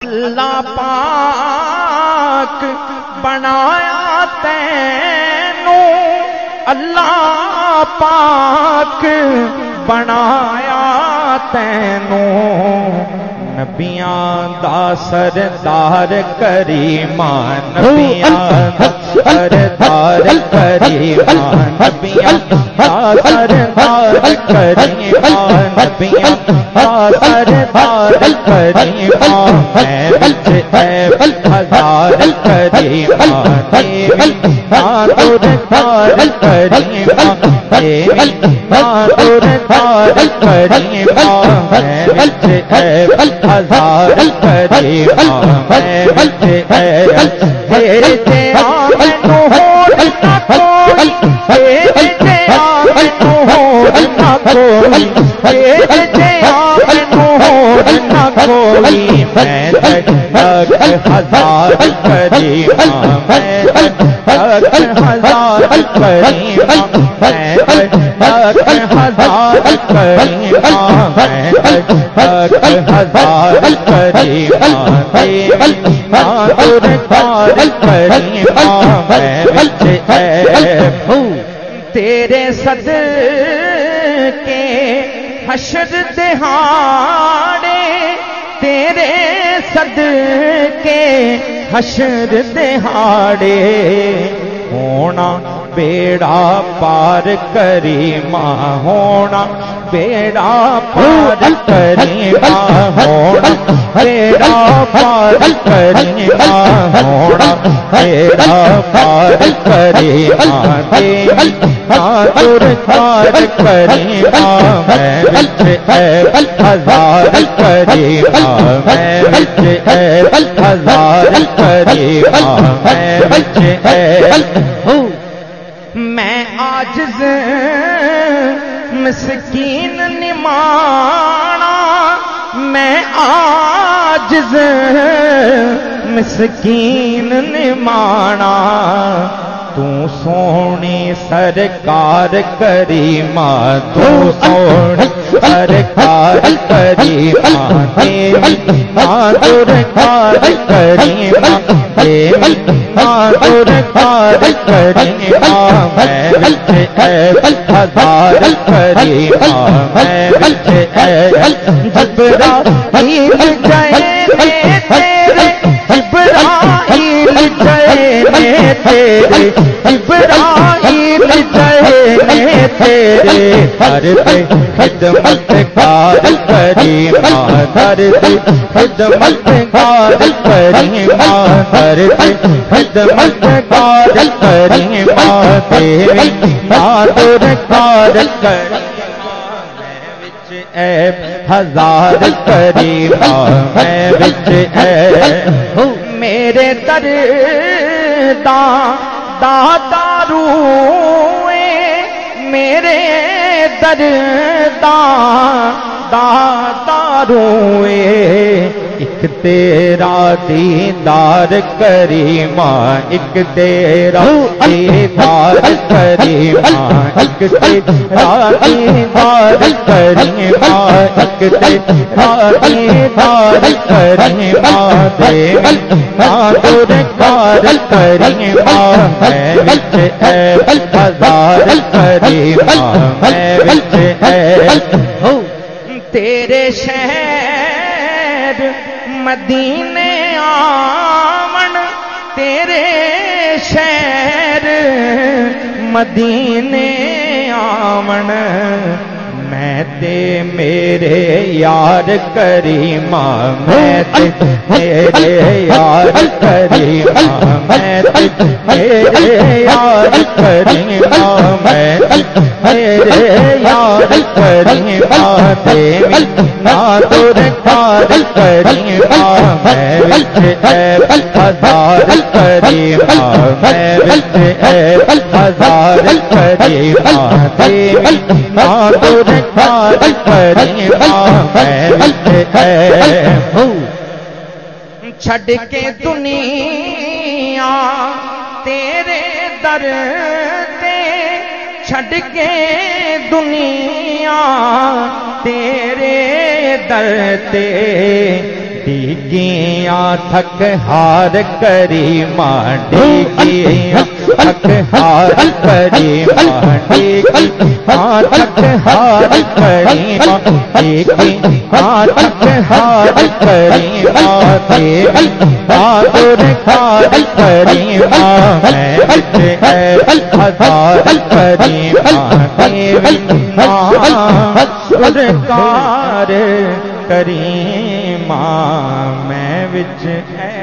اللہ پاک بنایا تینوں، اللہ پاک بنایا تینوں، نبیاں دا سردار کریمان، نبیاں دا سردار کریمان، نبیاں دا سردار کریمان، نبیاں دا سردار کریمان، میں وچ ایب ہزار کریمان، دیوی دار کریمان، دیوی دار کریمان، میں وچ ایب ہزار کریمان، میں وچ ایب تیرے تیرا مینوں ہور نہ کوئی، تیرے تیرا مینوں ہور نہ کوئی، تیرے تیرا مینوں ہور نہ کوئی، میں تک ہزار کریمان، میں تک ہزار کریمان، میں تک ہزار کریمان، میں تک ہزار کریمان، دیوی دار کریمان، میں وچ ایب تیرے صدقے حشر دہاڑے، تیرے صدقے حشر دہاڑے، ہونا بیڑا پار کریماں، ہونا بیڑا پار کریماں، ہونا بیڑا پار کریماں، ہونا بیڑا پار کریماں، دیوی دار کریماں، میں وچ ایب ہزار کریماں، میں وچ ایب ہزار کریماں، میں وچ ایب میں عاجز مسکین نمانا، میں عاجز مسکین نمانا، تو سونی سرکار کریماں، تو سونی سرکار کریماں، دیوی دار کریماں، دیوی دار کریماں، میں وچ ایب ہزار کریماں، میں وچ ایب جبرائیل گئے نے تیرے، جبرائیل گئے نے تیرے، جبرائیل گئے نے تیرے، ہر پہ خدمت گار کریماں، ہر پہ خدمت گار کریماں، ہر پہ خدمت گار کریماں، دیوی دار کریماں، میں وچ ایب ہزار کریماں، میں وچ ایب میرے در داتا روئے، میرے در داتا روئے، ایک تیرا دیدار کریماں، ایک تیرا دیدار کریماں، ایک تیرا دیدار کریماں، ایک تیرا دیدار کریماں، دیوی دار کریماں، میں وچ ایب ہزار کریماں، میں وچ ایب تیرے شہر مدینے آمن، تیرے شہر مدینے آمن، میں تے میرے یار کریماں، میں تے میرے یار کریماں، میں تے میرے یار کریماں، میں تے میرے یار کریماں، دیوی دار کریماں، میں وچ ایب ہزار کریماں، میں وچ ایب ہزار کریماں، دیوی دار کریماں، میں وچ ایب چھڈ کے دنیا تیرے در تے، چھڈ کے دنیا تیرے در تے، ڈیگیاں تھک ہار کریماں ڈیگیاں تھک ہار کریماں ڈیگیاں تھک ہار کریماں ڈیگیاں تھک ہار کریماں دیوی بہادر خار کریماں میں وچ ہے ہزار کریماں دیوی بہادر کریماں میں وچ ہے